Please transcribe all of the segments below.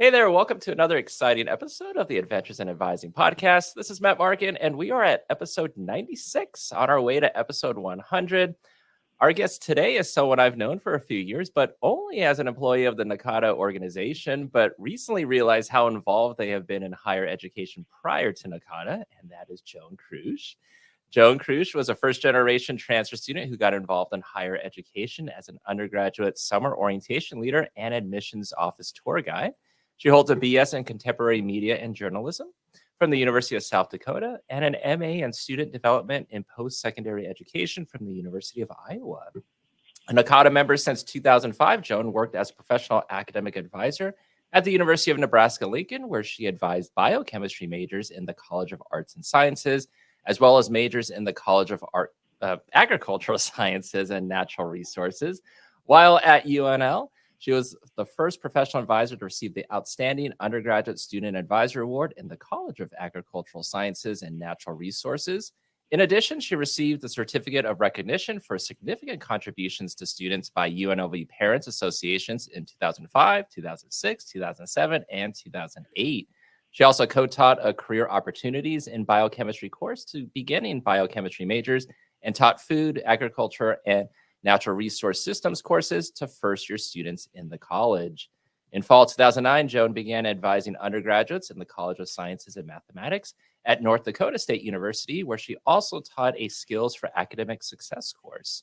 Hey there, welcome to another exciting episode of the Adventures in Advising podcast. This is Matt Markin, and we are at episode 96 on our way to episode 100. Our guest today is someone I've known for a few years, but only as an employee of the NACADA organization, but recently realized how involved they have been in higher education prior to NACADA, and that is Joan Krush. Joan Krush was a first-generation transfer student who got involved in higher education as an undergraduate summer orientation leader and admissions office tour guide. She holds a BS in Contemporary Media and Journalism from the University of South Dakota and an MA in Student Development in Post-Secondary Education from the University of Iowa. A NACADA member since 2005, Joan worked as a professional academic advisor at the University of Nebraska-Lincoln, where she advised biochemistry majors in the College of Arts and Sciences, as well as majors in the College of Agricultural Sciences and Natural Resources. While at UNL, she was the first professional advisor to receive the Outstanding Undergraduate Student Advisor Award in the College of Agricultural Sciences and Natural Resources. In addition, she received the Certificate of Recognition for significant contributions to students by UNLV Parents Associations in 2005, 2006, 2007, and 2008. She also co-taught a career opportunities in biochemistry course to beginning biochemistry majors and taught food, agriculture, and natural resource systems courses to first-year students in the college. In fall 2009, Joan began advising undergraduates in the College of Sciences and Mathematics at North Dakota State University, where she also taught a Skills for Academic Success course.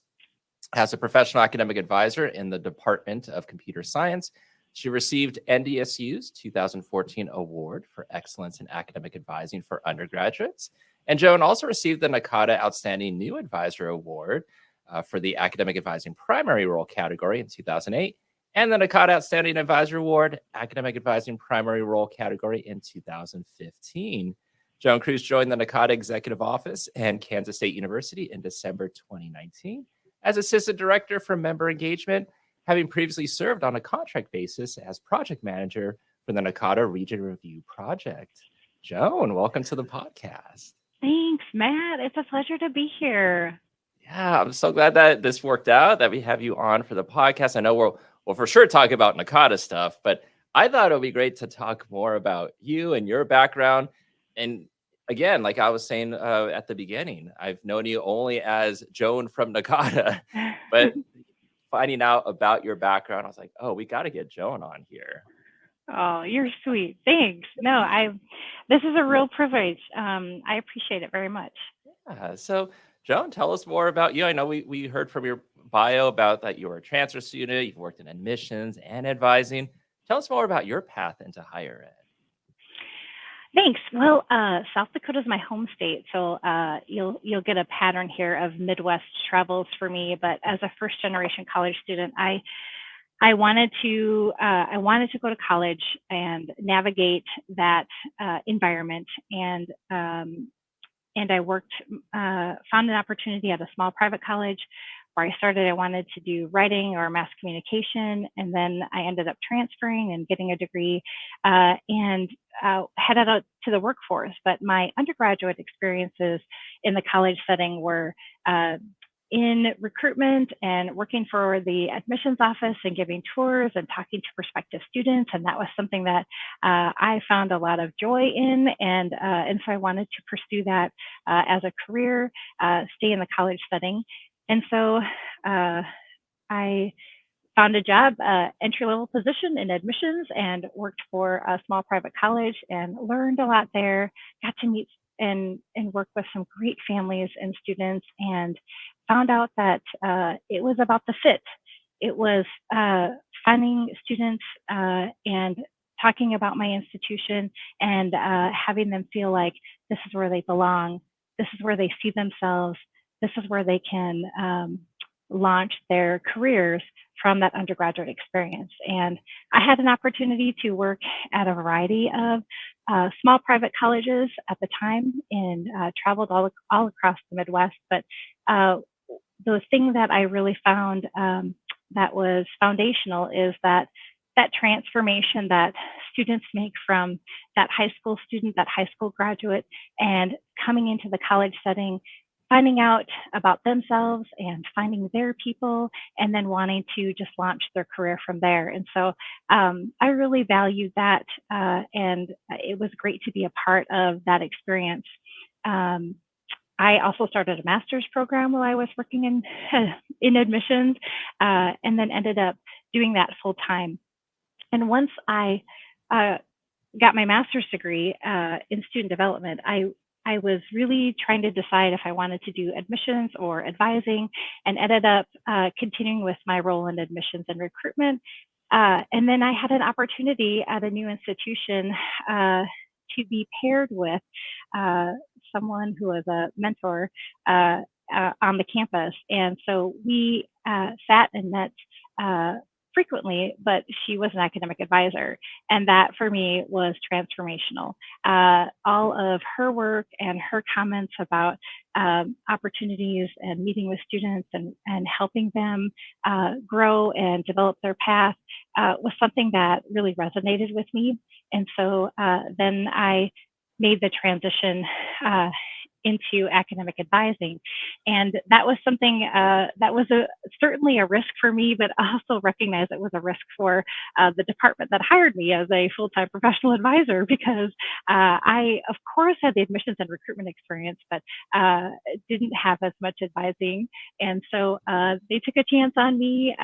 As a professional academic advisor in the Department of Computer Science, she received NDSU's 2014 Award for Excellence in Academic Advising for undergraduates. And Joan also received the NACADA Outstanding New Advisor Award for the Academic Advising Primary Role category in 2008, and the NACADA Outstanding Advisor Award, Academic Advising Primary Role category in 2015. Joan Krush joined the NACADA Executive Office and Kansas State University in December 2019 as Assistant Director for Member Engagement, having previously served on a contract basis as project manager for the NACADA Region Review Project. Joan, welcome to the podcast. Thanks, Matt. It's a pleasure to be here. Yeah, I'm so glad that this worked out, that we have you on for the podcast. I know we'll for sure talk about NACADA stuff, but I thought it would be great to talk more about you and your background. And again, like I was saying at the beginning, I've known you only as Joan from NACADA, but finding out about your background, I was like, oh, we got to get Joan on here. Oh, you're sweet. Thanks. No, this is a real privilege. I appreciate it very much. Yeah, so Joan, tell us more about you. I know we heard from your bio about that you were a transfer student, you've worked in admissions and advising. Tell us more about your path into higher ed. Thanks. Well, South Dakota is my home state, so you'll get a pattern here of Midwest travels for me. But as a first generation college student, I wanted to go to college and navigate that environment, and I worked, found an opportunity at a small private college where I wanted to do writing or mass communication, and then I ended up transferring and getting a degree and headed out to the workforce. But my undergraduate experiences in the college setting were in recruitment and working for the admissions office and giving tours and talking to prospective students. And that was something that I found a lot of joy in. And so I wanted to pursue that as a career, stay in the college setting. And so I found a job, entry-level position in admissions, and worked for a small private college and learned a lot there, got to meet and work with some great families and students, and found out that it was about the fit. It was finding students and talking about my institution and having them feel like this is where they belong, this is where they see themselves, this is where they can launch their careers from that undergraduate experience. And I had an opportunity to work at a variety of small private colleges at the time, and traveled all across the Midwest. But the thing that I really found that was foundational is that transformation that students make from that high school student, that high school graduate, and coming into the college setting, finding out about themselves and finding their people, and then wanting to just launch their career from there. And so I really valued that, and it was great to be a part of that experience. Um, I also started a master's program while I was working in in admissions, and then ended up doing that full time. And once I uh, got my master's degree in student development, I was really trying to decide if I wanted to do admissions or advising, and ended up continuing with my role in admissions and recruitment. And then I had an opportunity at a new institution to be paired with uh, someone who was a mentor on the campus. And so we sat and met frequently, but she was an academic advisor. And that for me was transformational. All of her work and her comments about opportunities and meeting with students and helping them grow and develop their path was something that really resonated with me. And so then I made the transition into academic advising. And that was something that was certainly a risk for me, but I also recognized it was a risk for the department that hired me as a full-time professional advisor, because I, of course, had the admissions and recruitment experience, but didn't have as much advising. And so they took a chance on me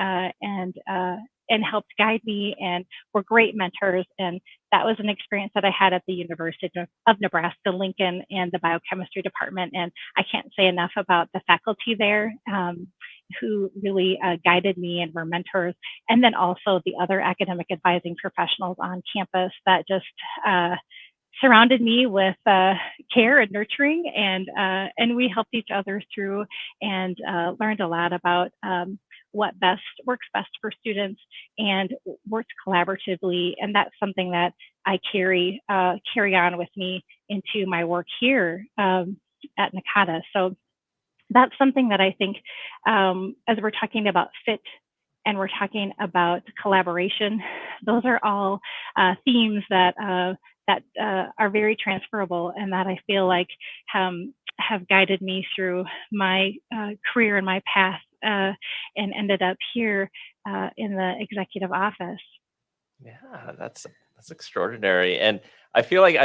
and helped guide me, and were great mentors. And that was an experience that I had at the University of Nebraska, Lincoln, and the biochemistry department. And I can't say enough about the faculty there who really guided me and were mentors. And then also the other academic advising professionals on campus that just surrounded me with care and nurturing, and we helped each other through, and learned a lot about what works best for students, and worked collaboratively. And that's something that I carry on with me into my work here at NACADA. So that's something that I think, as we're talking about fit and we're talking about collaboration, those are all themes that are very transferable, and that I feel like have guided me through my career and my path, and ended up here in the executive office. Yeah, that's extraordinary. And I feel like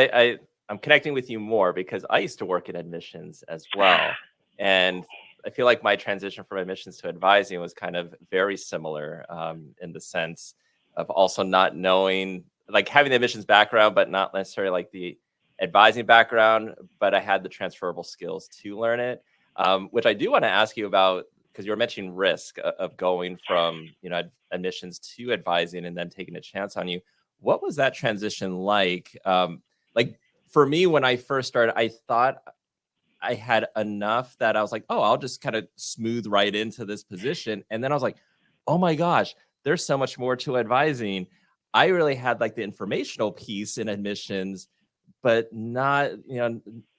I'm connecting with you more because I used to work in admissions as well. And I feel like my transition from admissions to advising was kind of very similar, in the sense of also not knowing, like having the admissions background, but not necessarily like the advising background, but I had the transferable skills to learn it, which I do want to ask you about, because you were mentioning risk of going from, admissions to advising and then taking a chance on you. What was that transition like? Like for me, when I first started, I thought I had enough that I was like, oh, I'll just kind of smooth right into this position. And then I was like, oh my gosh, there's so much more to advising. I really had like the informational piece in admissions, but not,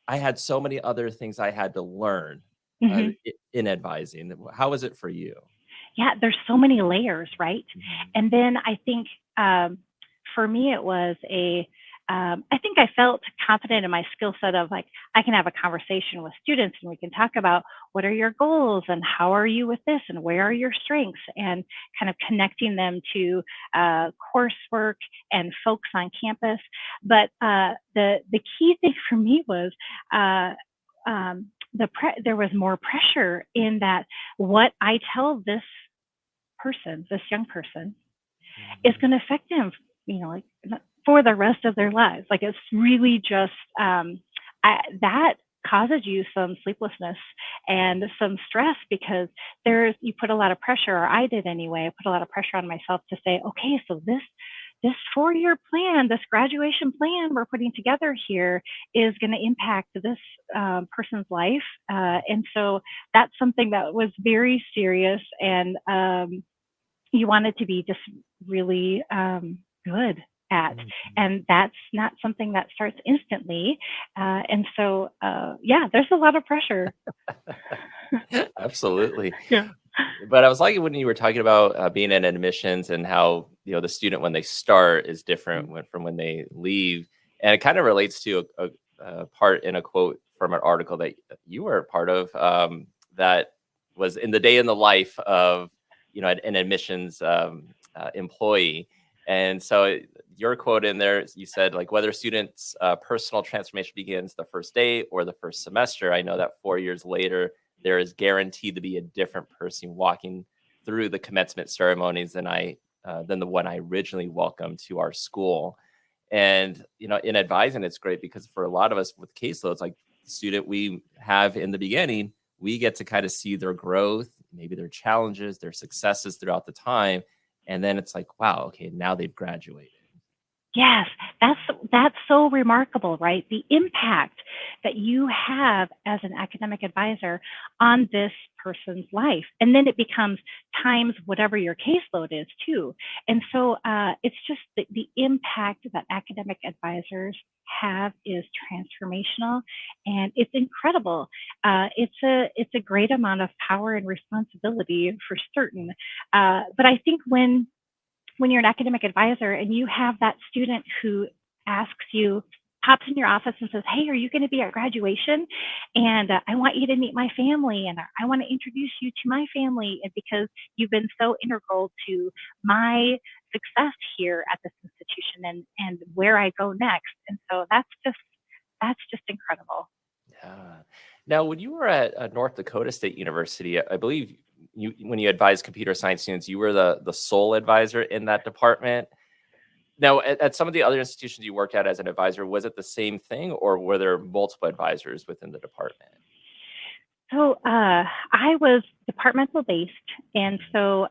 I had so many other things I had to learn Mm-hmm. in advising. How was it for you? Yeah, there's so many layers, right? And then I think for me, it was I think I felt confident in my skill set of like, I can have a conversation with students and we can talk about what are your goals and how are you with this and where are your strengths, and kind of connecting them to coursework and folks on campus. But the key thing for me was there was more pressure in that what I tell this young person, is going to affect them, like for the rest of their lives. Like it's really just that causes you some sleeplessness and some stress, because you put a lot of pressure, or I did anyway. I put a lot of pressure on myself to say, okay, so this 4-year plan, this graduation plan we're putting together here is going to impact this person's life. And so that's something that was very serious, and you want it to be just really good at. And that's not something that starts instantly. And so, there's a lot of pressure. Absolutely. Yeah. But I was like when you were talking about being in admissions and how, the student when they start is different from when they leave. And it kind of relates to a part in a quote from an article that you were a part of, that was in the day in the life of, an admissions employee. And so your quote in there, you said, like, whether students' personal transformation begins the first day or the first semester, I know that 4 years later, there is guaranteed to be a different person walking through the commencement ceremonies than the one I originally welcomed to our school. And, in advising, it's great because for a lot of us with caseloads, like the student we have in the beginning, we get to kind of see their growth, maybe their challenges, their successes throughout the time. And then it's like, wow, okay, now they've graduated. Yes, that's so remarkable, right? The impact that you have as an academic advisor on this person's life. And then it becomes times whatever your caseload is too. And so it's just the impact that academic advisors have is transformational, and it's incredible. It's a great amount of power and responsibility for certain. But I think when you're an academic advisor and you have that student who asks you, pops in your office and says, hey, are you going to be at graduation? And I want you to meet my family, and I want to introduce you to my family, and because you've been so integral to my success here at this institution and where I go next. And so that's just incredible. Yeah. Now, when you were at North Dakota State University, I believe when you advised computer science students, you were the sole advisor in that department. Now, at some of the other institutions you worked at as an advisor, was it the same thing, or were there multiple advisors within the department? So I was departmental based, and so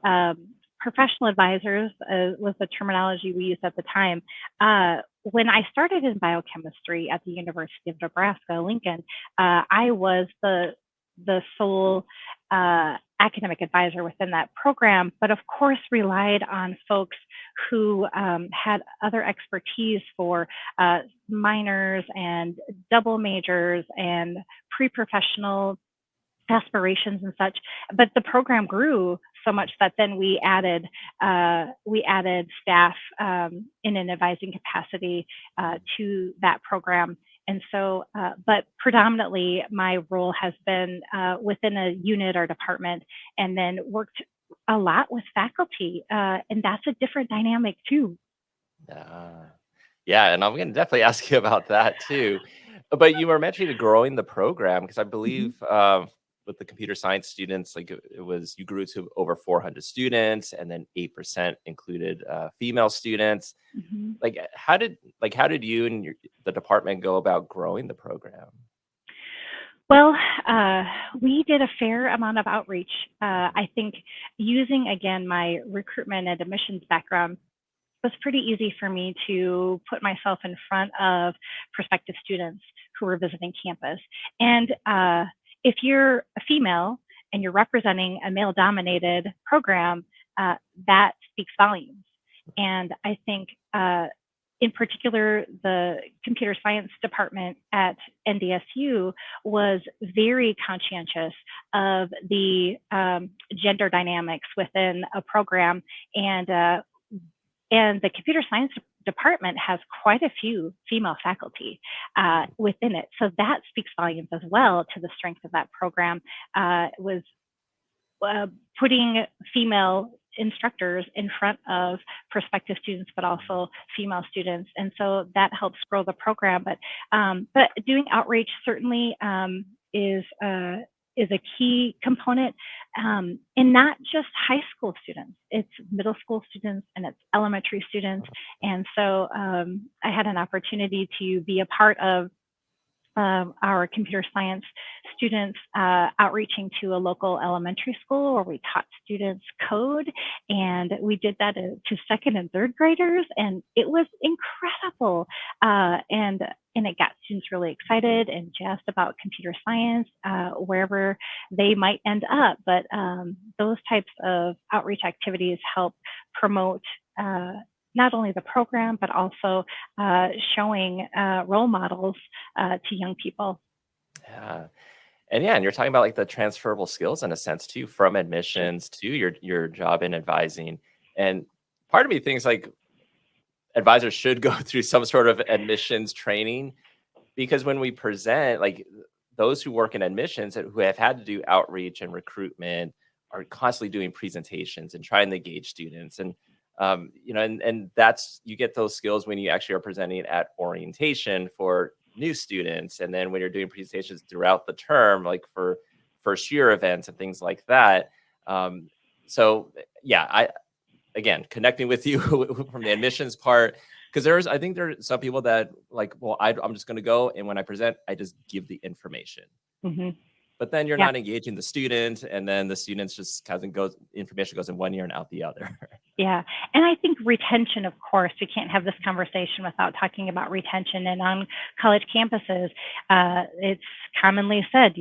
professional advisors was the terminology we used at the time. When I started in biochemistry at the University of Nebraska, Lincoln, I was the sole academic advisor within that program, but of course relied on folks who had other expertise for minors and double majors and pre-professional aspirations and such. But the program grew so much that then we added staff in an advising capacity to that program. And so, but predominantly my role has been within a unit or department, and then worked a lot with faculty, and that's a different dynamic too. Yeah, and I'm going to definitely ask you about that too. But you were mentioning growing the program, because I Mhm. believe with the computer science students, like it was, you grew to over 400 students, and then 8% included female students. Mhm. How did you and the department go about growing the program? Well, we did a fair amount of outreach. I think using, again, my recruitment and admissions background, it was pretty easy for me to put myself in front of prospective students who were visiting campus. And if you're a female and you're representing a male dominated program, that speaks volumes. And I think, in particular, the computer science department at NDSU was very conscientious of the gender dynamics within a program, and the computer science department has quite a few female faculty within it. So that speaks volumes as well to the strength of that program. Was putting female instructors in front of prospective students, but also female students, and so that helps grow the program. But doing outreach certainly is a key component, and not just high school students. It's middle school students and it's elementary students, and so I had an opportunity to be a part of our computer science students outreaching to a local elementary school where we taught students code, and we did that to second and third graders, and it was incredible. And it got students really excited and jazzed about computer science wherever they might end up. But those types of outreach activities help promote not only the program, but also showing role models to young people. Yeah. And you're talking about like the transferable skills in a sense too, from Sure. admissions to your job in advising. And part of me thinks like advisors should go through some sort of admissions training, because when we present, like those who work in admissions and who have had to do outreach and recruitment are constantly doing presentations and trying to engage students. And and that's, you get those skills when you actually are presenting at orientation for new students, and then when you're doing presentations throughout the term, like for first year events and things like that. So yeah, I again connecting with you from the admissions part, because I think there are some people that like, well, I'm just going to go, and when I present, I just give the information. Hmm. But then you're Yeah. not engaging the student, and then the students just kind of information goes in one ear and out the other. Yeah. And I think retention, of course, we can't have this conversation without talking about retention. And on college campuses, it's commonly said,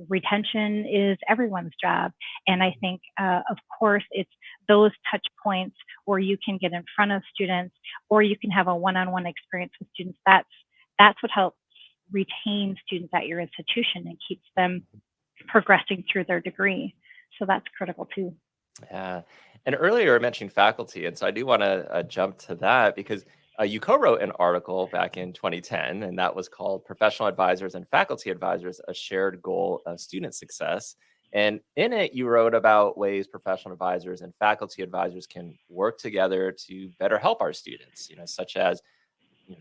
retention is everyone's job. And I think, of course, it's those touch points where you can get in front of students, or you can have a one-on-one experience with students. That's what helps retain students at your institution and keeps them progressing through their degree. So that's critical too. Yeah. And earlier I mentioned faculty. And so I do want to jump to that, because you co-wrote an article back in 2010, and that was called Professional Advisors and Faculty Advisors, a Shared Goal of Student Success. And in it, you wrote about ways professional advisors and faculty advisors can work together to better help our students, such as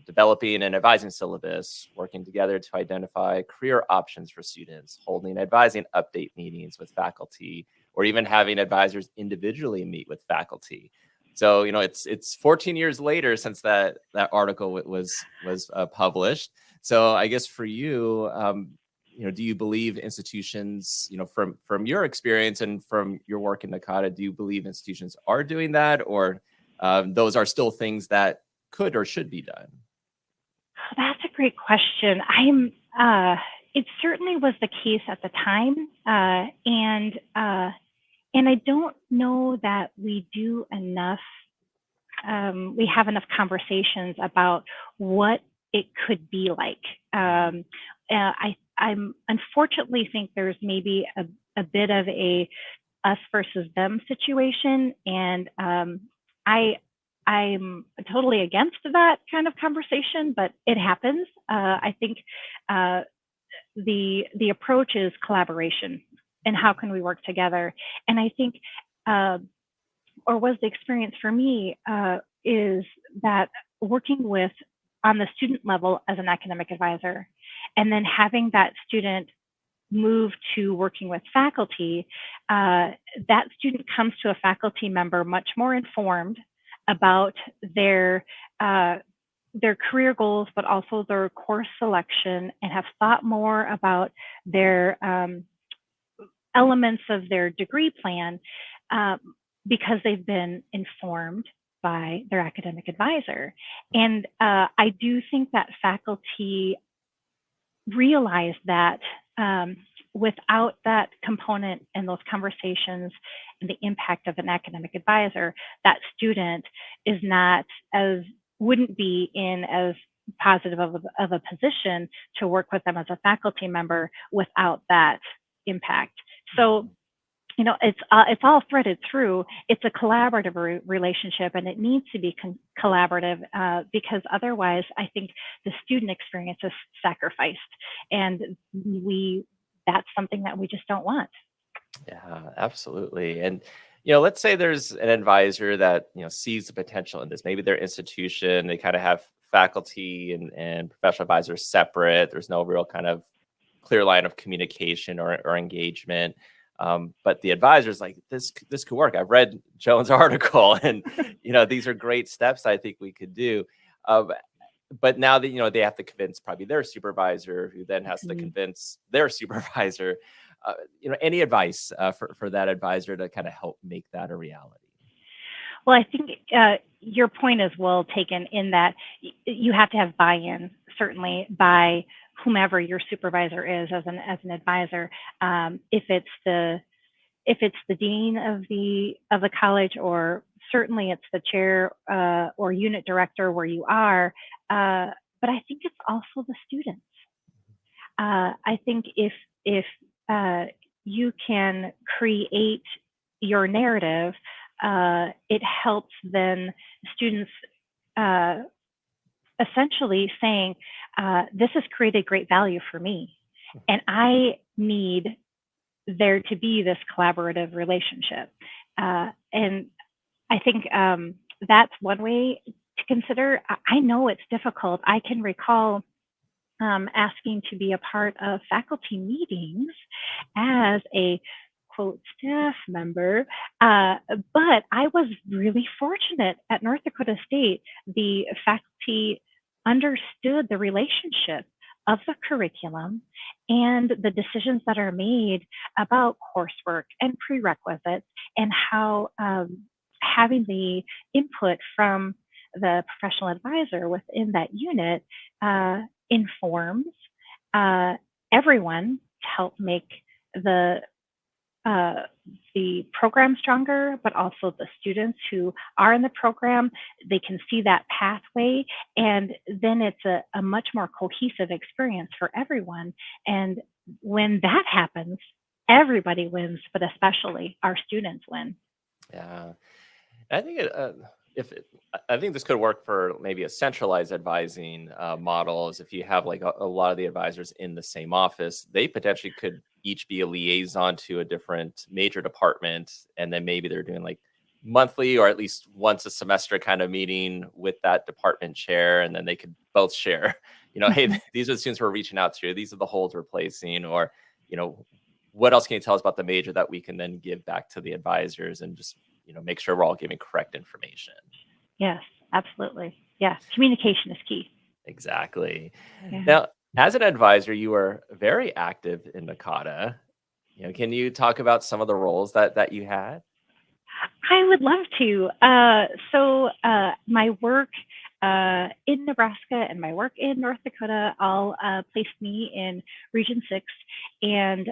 developing an advising syllabus, working together to identify career options for students, holding advising update meetings with faculty, or even having advisors individually meet with faculty. So, it's 14 years later since that article was published. So, I guess for you, do you believe institutions, from your experience and from your work in NACADA, do you believe institutions are doing that, or those are still things that could or should be done? That's a great question. It certainly was the case at the time, and I don't know that we do enough. We have enough conversations about what it could be like. I'm unfortunately think there's maybe a bit of a us versus them situation, and I'm totally against that kind of conversation, but it happens. I think the approach is collaboration, and how can we work together? And I think, or was the experience for me, is that working with on the student level as an academic advisor, and then having that student move to working with faculty, that student comes to a faculty member much more informed about their career goals, but also their course selection, and have thought more about their elements of their degree plan, because they've been informed by their academic advisor. And I do think that faculty realize that without that component and those conversations and the impact of an academic advisor, that student wouldn't be in as positive of a position to work with them as a faculty member without that impact. So, it's all threaded through. It's a collaborative relationship, and it needs to be collaborative, because otherwise, I think the student experience is sacrificed, and that's something that we just don't want. Yeah, absolutely. And let's say there's an advisor that sees the potential in this. Maybe their institution, they kind of have faculty and professional advisors separate. There's no real kind of clear line of communication or engagement. But the advisor's like, this could work. I've read Joan's article, and these are great steps I think we could do. But now that they have to convince probably their supervisor, who then has to convince their supervisor. Any advice for that advisor to kind of help make that a reality? Well, I think your point is well taken, in that you have to have buy-in, certainly, by whomever your supervisor is as an advisor. If it's the dean of the college, or certainly it's the chair or unit director where you are. But I think it's also the students. I think if you can create your narrative, it helps then students essentially saying, this has created great value for me. And I need there to be this collaborative relationship. And I think that's one way to consider. I know it's difficult. I can recall asking to be a part of faculty meetings as a quote staff member, but I was really fortunate at North Dakota State. The faculty understood the relationship of the curriculum and the decisions that are made about coursework and prerequisites, and how having the input from the professional advisor within that unit informs everyone to help make the program stronger, but also the students who are in the program, they can see that pathway, and then it's a much more cohesive experience for everyone. And when that happens, everybody wins, but especially our students win. Yeah. I think I think this could work for maybe a centralized advising model. Is if you have like a lot of the advisors in the same office, they potentially could each be a liaison to a different major department, and then maybe they're doing like monthly or at least once a semester kind of meeting with that department chair, and then they could both share, hey, these are the students we're reaching out to, these are the holes we're placing, or you know, what else can you tell us about the major that we can then give back to the advisors and just make sure we're all giving correct information. Yes, absolutely. Yeah, communication is key. Exactly. Yeah. Now, as an advisor, you are very active in NACADA. Can you talk about some of the roles that you had? I would love to. So my work in Nebraska and my work in North Dakota all placed me in Region 6. And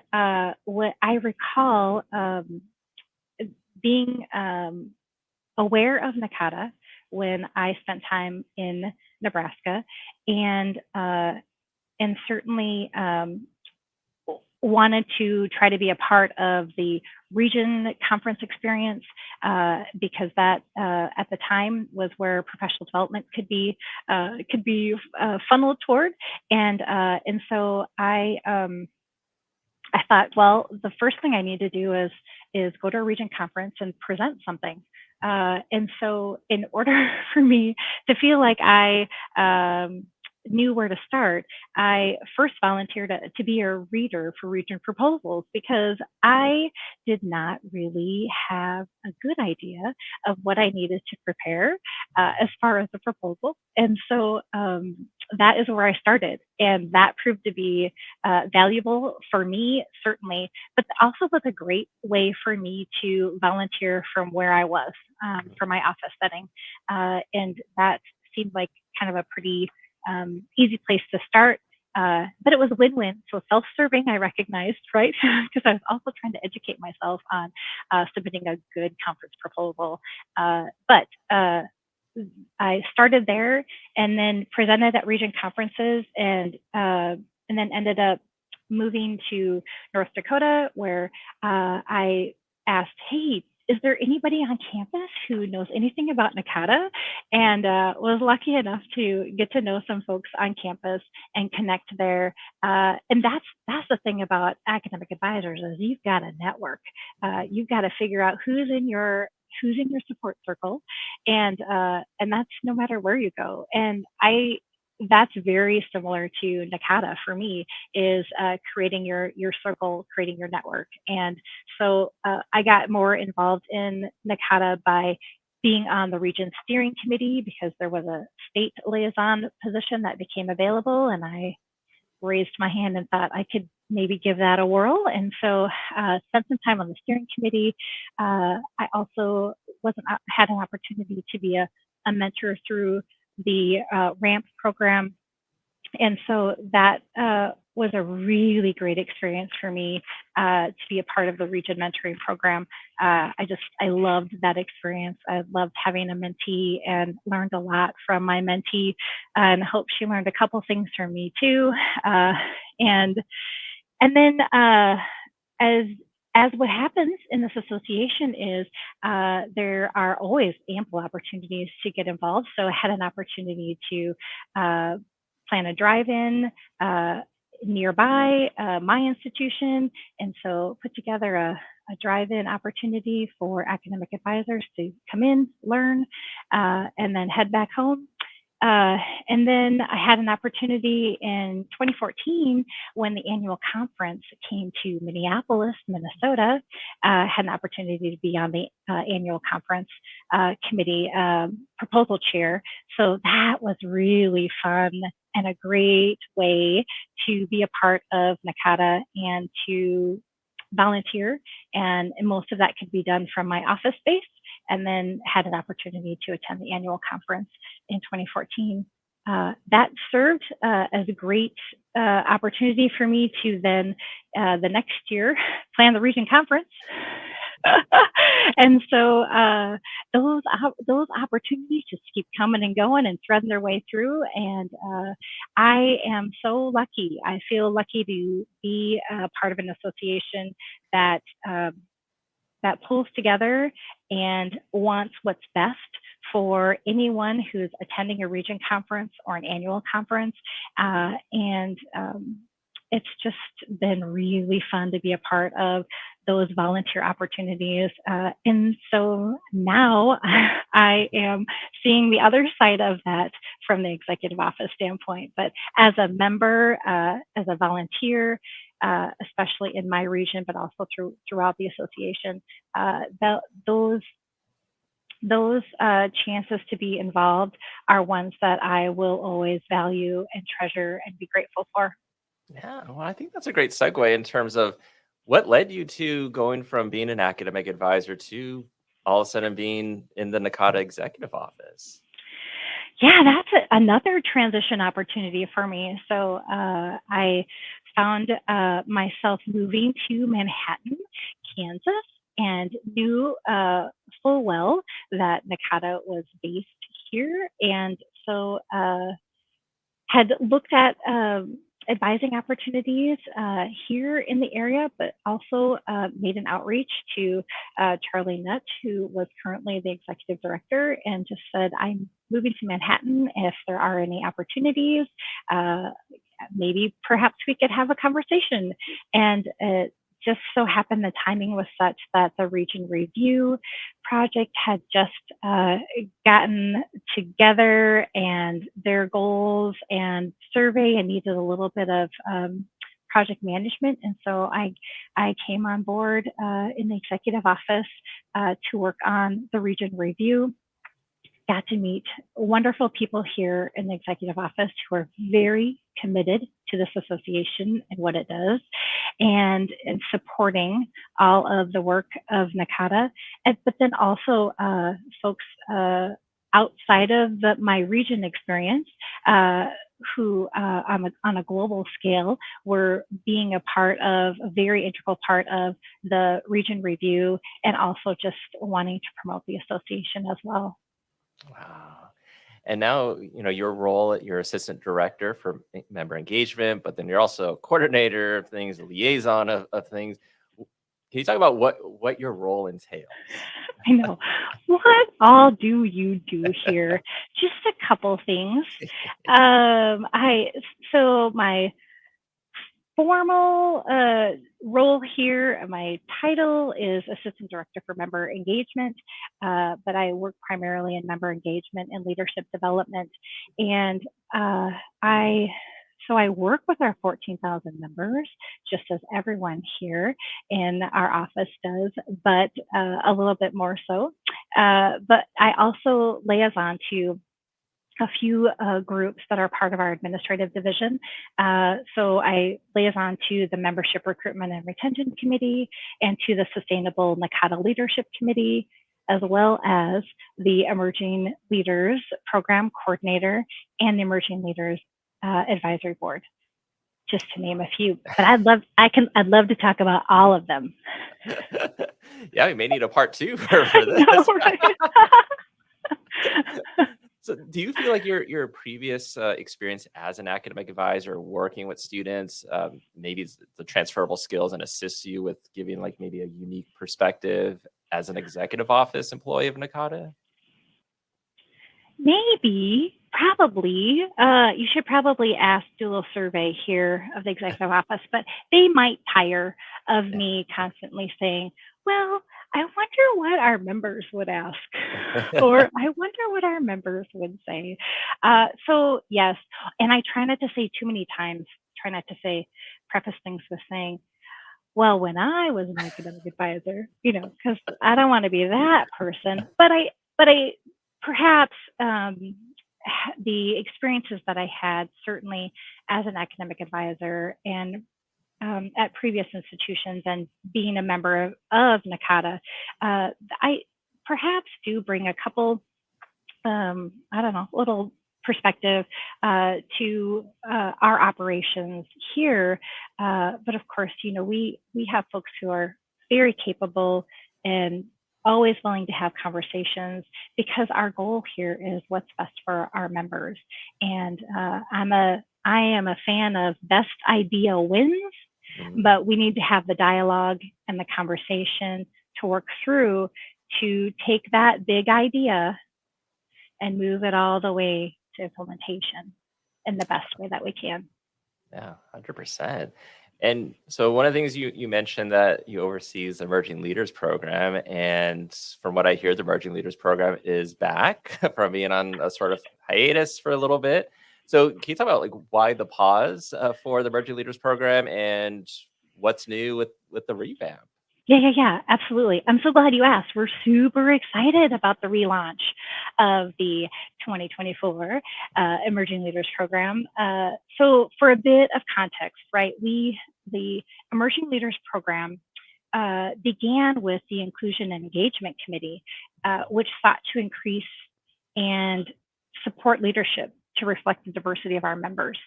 what I recall being aware of NACADA when I spent time in Nebraska, and certainly wanted to try to be a part of the region conference experience, because that at the time was where professional development could be funneled toward. And so I thought, well, the first thing I need to do is go to a region conference and present something. And so in order for me to feel like I knew where to start, I first volunteered to be a reader for region proposals, because I did not really have a good idea of what I needed to prepare as far as the proposal. And so that is where I started. And that proved to be valuable for me, certainly, but also was a great way for me to volunteer from where I was, for my office setting. And that seemed like kind of a pretty easy place to start. But it was a win-win. So self-serving, I recognized, right? Because I was also trying to educate myself on submitting a good conference proposal. But I started there and then presented at region conferences, and then ended up moving to North Dakota, where I asked, hey, is there anybody on campus who knows anything about NACADA? And was lucky enough to get to know some folks on campus and connect there. And that's the thing about academic advisors, is you've got to network. You've got to figure out who's in your support circle, and that's no matter where you go. And that's very similar to NACADA for me, is creating your circle, creating your network. And so I got more involved in NACADA by being on the region steering committee, because there was a state liaison position that became available, and I raised my hand and thought I could maybe give that a whirl. And so spent some time on the steering committee. I also had an opportunity to be a mentor through the RAMP program. And so that was a really great experience for me to be a part of the region mentoring program. I loved that experience. I loved having a mentee and learned a lot from my mentee, and hope she learned a couple things from me too. And then as what happens in this association is there are always ample opportunities to get involved. So I had an opportunity to plan a drive-in nearby my institution, and so put together a drive-in opportunity for academic advisors to come in, learn, and then head back home. And then I had an opportunity in 2014 when the annual conference came to Minneapolis, Minnesota. Had an opportunity to be on the annual conference committee proposal chair. So that was really fun and a great way to be a part of NACADA and to volunteer. And most of that could be done from my office space, and then had an opportunity to attend the annual conference in 2014. That served as a great opportunity for me to then the next year plan the region conference. And so those opportunities just keep coming and going and threading their way through. And I am so lucky. I feel lucky to be a part of an association that that pulls together and wants what's best for anyone who's attending a region conference or an annual conference. And it's just been really fun to be a part of those volunteer opportunities. And so now I am seeing the other side of that from the executive office standpoint. But as a member, as a volunteer, especially in my region, but also throughout the association, those chances to be involved are ones that I will always value and treasure and be grateful for. Yeah, well, I think that's a great segue in terms of what led you to going from being an academic advisor to all of a sudden being in the NACADA Executive Office. Yeah, that's another transition opportunity for me. So I found myself moving to Manhattan, Kansas, and knew full well that NACADA was based here. And so had looked at advising opportunities here in the area, but also made an outreach to Charlie Nutt, who was currently the executive director, and just said, I'm moving to Manhattan. If there are any opportunities, maybe perhaps we could have a conversation. And it just so happened the timing was such that the Region Review project had just gotten together and their goals and survey and needed a little bit of project management. And so I came on board in the executive office to work on the Region Review. Got to meet wonderful people here in the executive office who are very committed to this association and what it does, and supporting all of the work of NACADA, but then also folks outside of my region experience who on a global scale were being a very integral part of the Region Review, and also just wanting to promote the association as well. Wow. And now, your role, you're assistant director for member engagement, but then you're also coordinator of things, liaison of things. Can you talk about what your role entails? I know. What all do you do here? Just a couple things. So my formal role here, my title is Assistant Director for Member Engagement, but I work primarily in member engagement and leadership development. And I work with our 14,000 members, just as everyone here in our office does, but a little bit more so. But I also liaison to a few groups that are part of our administrative division. So I liaison to the Membership Recruitment and Retention Committee and to the Sustainable NACADA Leadership Committee, as well as the Emerging Leaders Program Coordinator and the Emerging Leaders Advisory Board, just to name a few. But I'd love to talk about all of them. Yeah, we may need a part two for this. Know, right? So do you feel like your previous experience as an academic advisor working with students, maybe it's the transferable skills and assists you with giving like maybe a unique perspective as an executive office employee of NACADA? Maybe. Probably, you should probably do a little survey here of the executive office, but they might tire of me constantly saying, well, I wonder what our members would ask, or I wonder what our members would say. So yes, and I try not to say too many times, try not to preface things with saying, well, when I was an academic advisor, because I don't want to be that person, but I perhaps the experiences that I had certainly as an academic advisor and at previous institutions and being a member of NACADA, I perhaps do bring a couple, I don't know, little perspective to our operations here. But of course, we have folks who are very capable and always willing to have conversations because our goal here is what's best for our members. And I am a fan of best idea wins, but we need to have the dialogue and the conversation to work through to take that big idea and move it all the way to implementation in the best way that we can. Yeah, 100%. And so one of the things you mentioned that you oversee is the Emerging Leaders Program. And from what I hear, the Emerging Leaders Program is back from being on a sort of hiatus for a little bit. So can you talk about why the pause for the Emerging Leaders Program and what's new with the revamp? Yeah, absolutely. I'm so glad you asked. We're super excited about the relaunch of the 2024 Emerging Leaders Program. So for a bit of context, right, the Emerging Leaders Program began with the Inclusion and Engagement Committee, which sought to increase and support leadership to reflect the diversity of our members.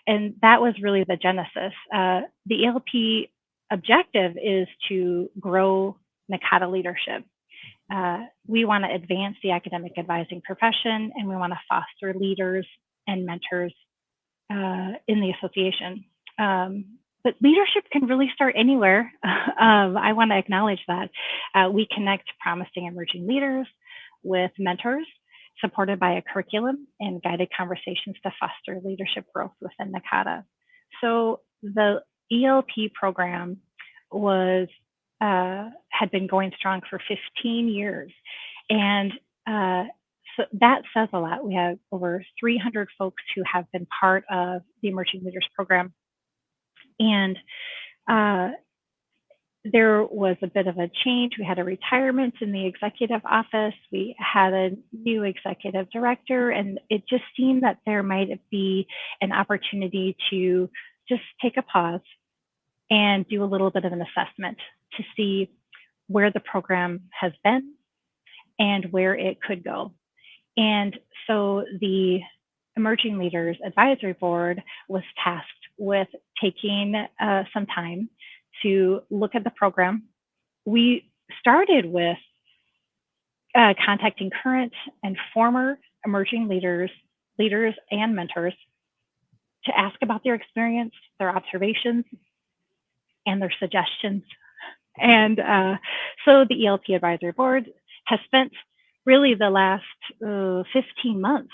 And that was really the genesis. The ELP objective is to grow NACADA leadership. We want to advance the academic advising profession, and we want to foster leaders and mentors in the association. But leadership can really start anywhere. I want to acknowledge that. We connect promising emerging leaders with mentors, supported by a curriculum and guided conversations to foster leadership growth within NACADA. So the ELP program had been going strong for 15 years. And so that says a lot. We have over 300 folks who have been part of the Emerging Leaders Program. And there was a bit of a change. We had a retirement in the executive office. We had a new executive director, and it just seemed that there might be an opportunity to just take a pause and do a little bit of an assessment to see where the program has been and where it could go. And so the Emerging Leaders Advisory Board was tasked with taking some time to look at the program. We started with contacting current and former emerging leaders and mentors to ask about their experience, their observations, and their suggestions. And so the ELP Advisory Board has spent really the last 15 months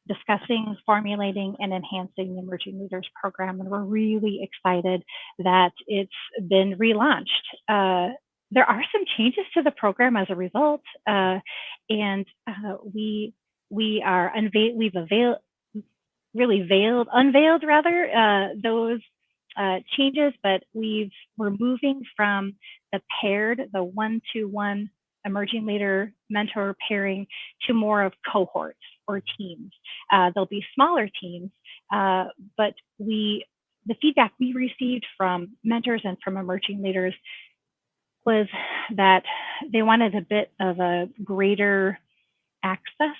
discussing, formulating, and enhancing the Emerging Leaders Program. And we're really excited that it's been relaunched. There are some changes to the program as a result, and we've unveiled those changes, but we're moving from the one-to-one emerging leader mentor pairing to more of cohorts or teams. There'll be smaller teams, but the feedback we received from mentors and from emerging leaders was that they wanted a bit of a greater access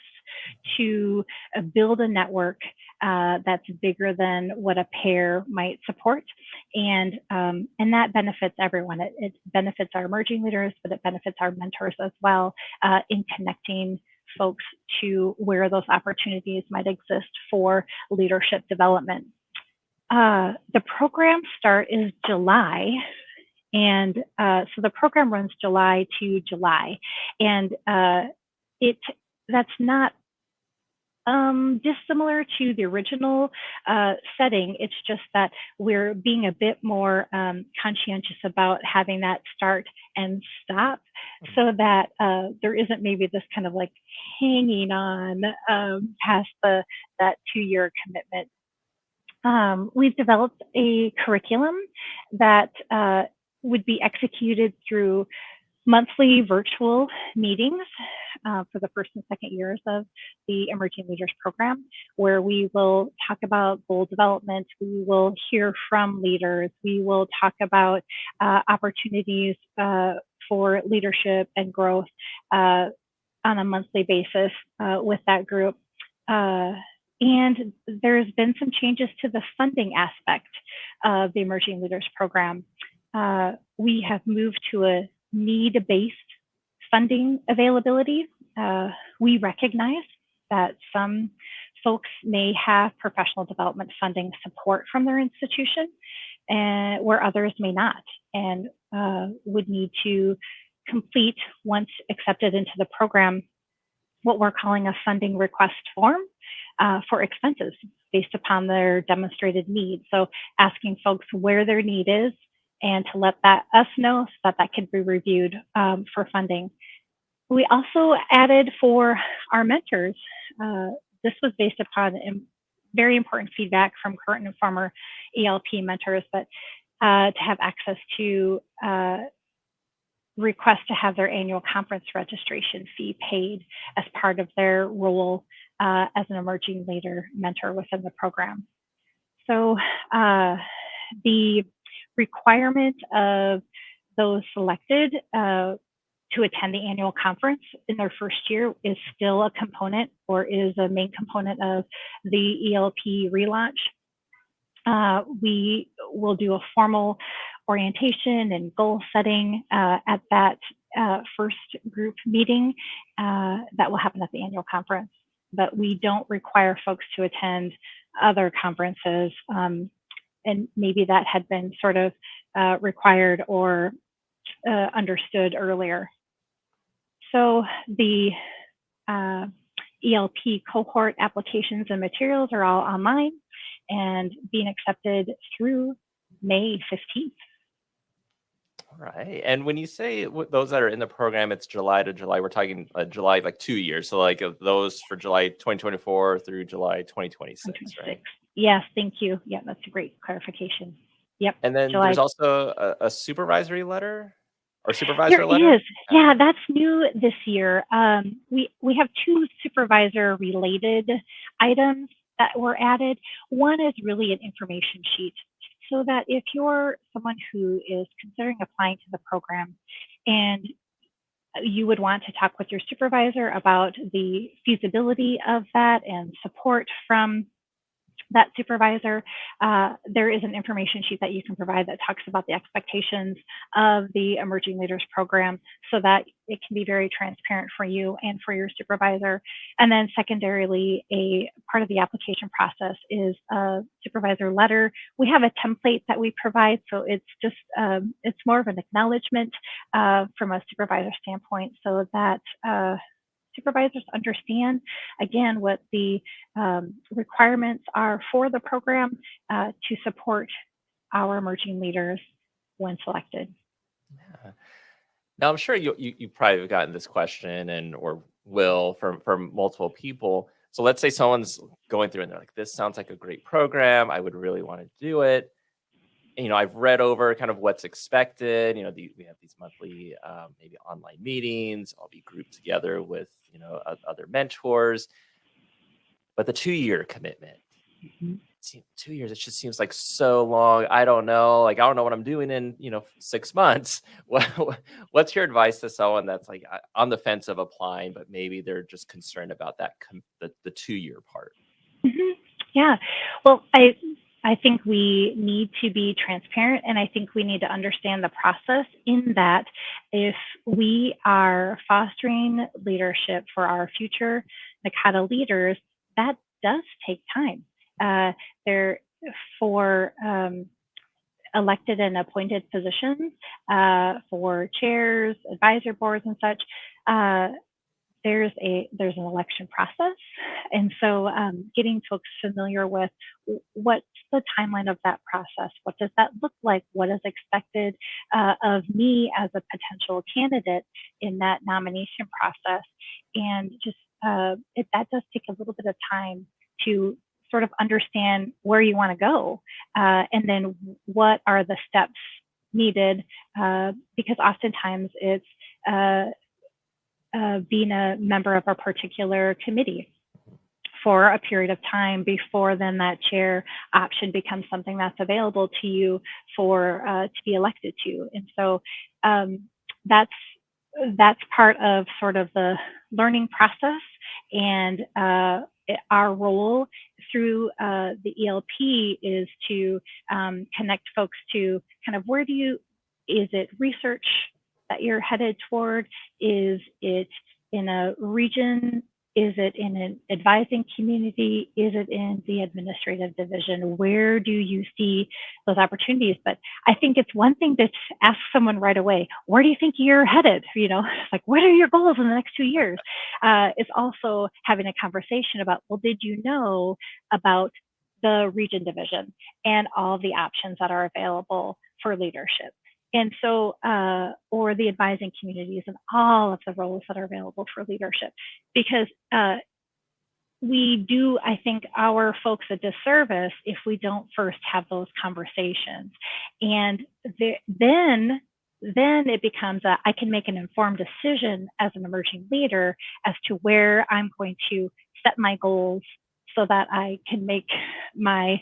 to build a network that's bigger than what a pair might support, and that benefits everyone. It benefits our emerging leaders, but it benefits our mentors as well in connecting folks to where those opportunities might exist for leadership development. The program start is July. And so the program runs July to July, and that's not Dissimilar to the original setting. It's just that we're being a bit more conscientious about having that start and stop, so that there isn't maybe this kind of like hanging on past that 2-year commitment. We've developed a curriculum that would be executed through monthly virtual meetings for the first and second years of the Emerging Leaders Program, where we will talk about goal development, we will hear from leaders, we will talk about opportunities for leadership and growth on a monthly basis with that group. And there's been some changes to the funding aspect of the Emerging Leaders Program. We have moved to a need-based funding availability. We recognize that some folks may have professional development funding support from their institution, and where others may not, and would need to complete, once accepted into the program, what we're calling a funding request form for expenses based upon their demonstrated need. So asking folks where their need is, and to let us know so that could be reviewed for funding. We also added for our mentors. This was based upon very important feedback from current and former ELP mentors, but to have access to request to have their annual conference registration fee paid as part of their role as an emerging leader mentor within the program. So the requirement of those selected to attend the annual conference in their first year is still a component, or is a main component of the ELP relaunch. We will do a formal orientation and goal setting at that first group meeting that will happen at the annual conference. But we don't require folks to attend other conferences, and maybe that had been sort of required or understood earlier. So the ELP cohort applications and materials are all online and being accepted through May 15th. All right. And when you say those that are in the program, it's July to July, we're talking July, like 2 years. So like those for July 2024 through July 2026, right? Yes, thank you. Yeah, that's a great clarification. Yep. And then July. there's also a supervisory letter or supervisor letter? There is. Yeah, that's new this year. We have 2 supervisor related items that were added. One is really an information sheet, so that if you're someone who is considering applying to the program and you would want to talk with your supervisor about the feasibility of that and support from that supervisor, there is an information sheet that you can provide that talks about the expectations of the Emerging Leaders Program, so that it can be very transparent for you and for your supervisor. And then secondarily, a part of the application process is a supervisor letter. We have a template that we provide, so it's just, it's more of an acknowledgement from a supervisor standpoint, so that supervisors understand, again, what the requirements are for the program to support our emerging leaders when selected. Yeah. Now, I'm sure you probably have gotten this question or will from multiple people. So let's say someone's going through and they're like, this sounds like a great program. I would really want to do it. And, I've read over kind of what's expected. We have these monthly, maybe online meetings. I'll be grouped together with, other mentors. But the 2-year commitment, 2 years, it just seems like so long. I don't know. I don't know what I'm doing in, 6 months. What's your advice to someone that's like on the fence of applying, but maybe they're just concerned about that, the 2-year part? Mm-hmm. Yeah. Well, I think we need to be transparent, and I think we need to understand the process, in that if we are fostering leadership for our future NACADA leaders, that does take time. For elected and appointed positions, for chairs, advisor boards, and such, there's an election process, and so getting folks familiar with what's the timeline of that process, what does that look like, what is expected of me as a potential candidate in that nomination process, and just that does take a little bit of time to sort of understand where you want to go, and then what are the steps needed, because oftentimes it's being a member of a particular committee for a period of time before then that chair option becomes something that's available to you for to be elected to. And so that's part of sort of the learning process, and our role through the ELP is to connect folks to kind of is it research that you're headed toward? Is it in a region? Is it in an advising community? Is it in the administrative division? Where do you see those opportunities? But I think it's one thing to ask someone right away, where do you think you're headed? Like, what are your goals in the next 2 years? It's also having a conversation about, well, did you know about the region division and all the options that are available for leadership? And so, or the advising communities and all of the roles that are available for leadership, because we do, I think, our folks a disservice if we don't first have those conversations. And then it becomes I can make an informed decision as an emerging leader as to where I'm going to set my goals so that I can make my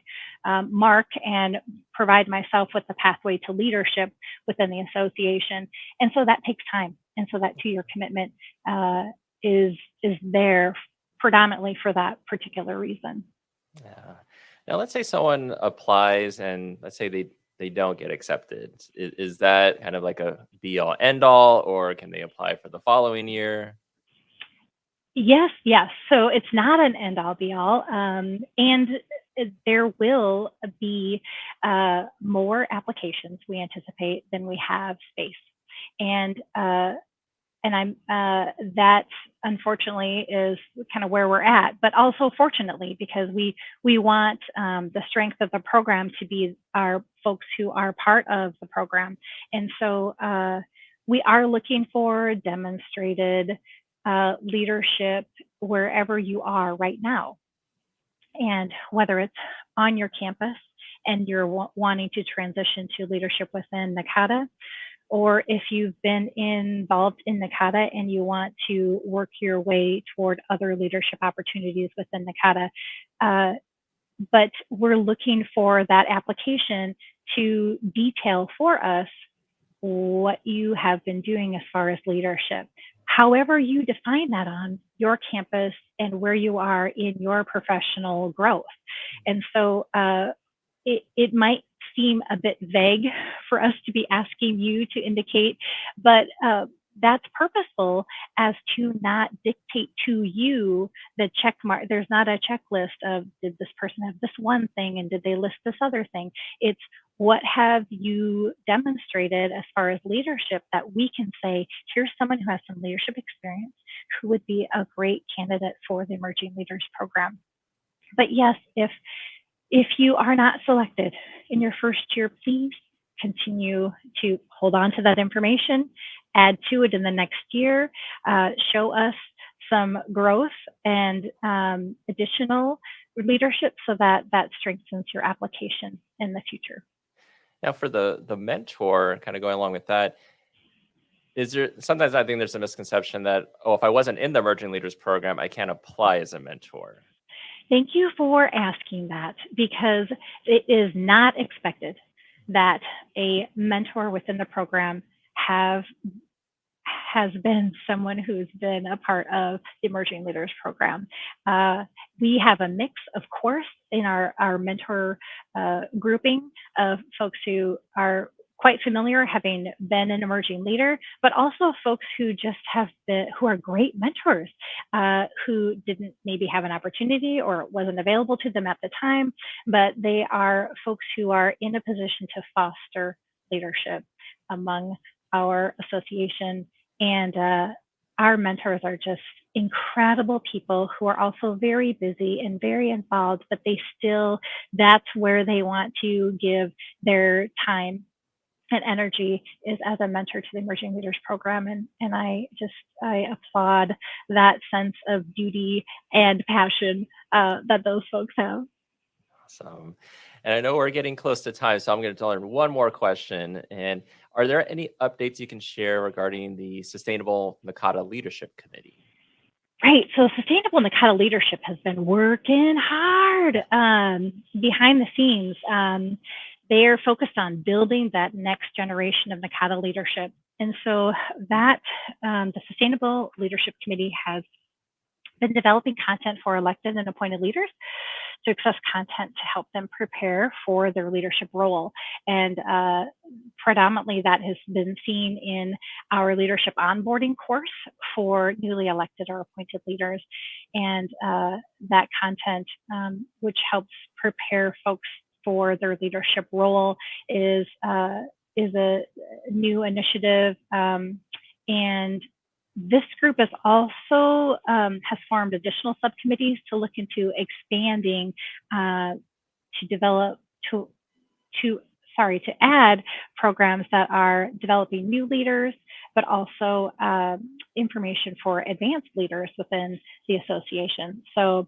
mark and provide myself with the pathway to leadership within the association. And so that takes time. And so that 2-year commitment is there predominantly for that particular reason. Yeah. Now, let's say someone applies and let's say they don't get accepted. Is that kind of like a be all end all, or can they apply for the following year? Yes. So it's not an end all be all. And there will be more applications, we anticipate, than we have space. And that unfortunately is kind of where we're at, but also fortunately, because we want the strength of the program to be our folks who are part of the program. And so we are looking for demonstrated leadership wherever you are right now. And whether it's on your campus and you're wanting to transition to leadership within NACADA, or if you've been involved in NACADA and you want to work your way toward other leadership opportunities within NACADA. But we're looking for that application to detail for us what you have been doing as far as leadership. However you define that on your campus and where you are in your professional growth. And so it might seem a bit vague for us to be asking you to indicate, but that's purposeful as to not dictate to you the check mark. There's not a checklist of, did this person have this one thing and did they list this other thing? It's, what have you demonstrated as far as leadership that we can say, here's someone who has some leadership experience who would be a great candidate for the Emerging Leaders Program. But yes, if you are not selected in your first year, please continue to hold on to that information, add to it in the next year, show us some growth and additional leadership so that strengthens your application in the future. Now, for the mentor, kind of going along with that, is there sometimes I think there's a misconception that, if I wasn't in the Emerging Leaders Program, I can't apply as a mentor. Thank you for asking that, because it is not expected that a mentor within the program has been someone who's been a part of the Emerging Leaders Program. We have a mix, of course, in our mentor grouping of folks who are quite familiar, having been an emerging leader, but also folks who just who are great mentors, who didn't maybe have an opportunity or wasn't available to them at the time, but they are folks who are in a position to foster leadership among our association. And our mentors are just incredible people who are also very busy and very involved, but that's where they want to give their time and energy, is as a mentor to the Emerging Leaders Program. And I applaud that sense of duty and passion that those folks have. Awesome. And I know we're getting close to time, so I'm going to learn one more question. And are there any updates you can share regarding the Sustainable NACADA Leadership Committee? Right. So Sustainable NACADA Leadership has been working hard behind the scenes. They are focused on building that next generation of NACADA leadership. And so that the Sustainable Leadership Committee has been developing content for elected and appointed leaders to access content to help them prepare for their leadership role. And predominantly that has been seen in our leadership onboarding course for newly elected or appointed leaders. And that content, which helps prepare folks for their leadership role, is a new initiative. And this group is also has formed additional subcommittees to look into expanding to add programs that are developing new leaders, but also information for advanced leaders within the association. So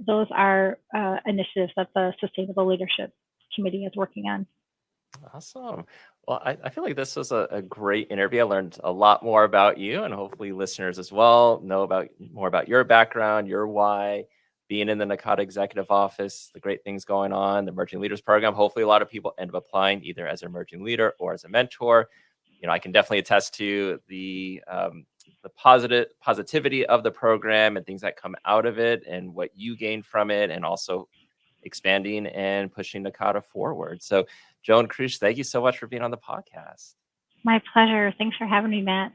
those are initiatives that the Sustainable Leadership Committee is working on. Awesome. Well, I feel like this was a great interview. I learned a lot more about you, and hopefully listeners as well know more about your background, your why, being in the NACADA Executive Office, the great things going on, the Emerging Leaders Program. Hopefully a lot of people end up applying either as an emerging leader or as a mentor. I can definitely attest to the positivity of the program and things that come out of it and what you gain from it, and also expanding and pushing NACADA forward. So Joan Krush, thank you so much for being on the podcast. My pleasure. Thanks for having me, Matt.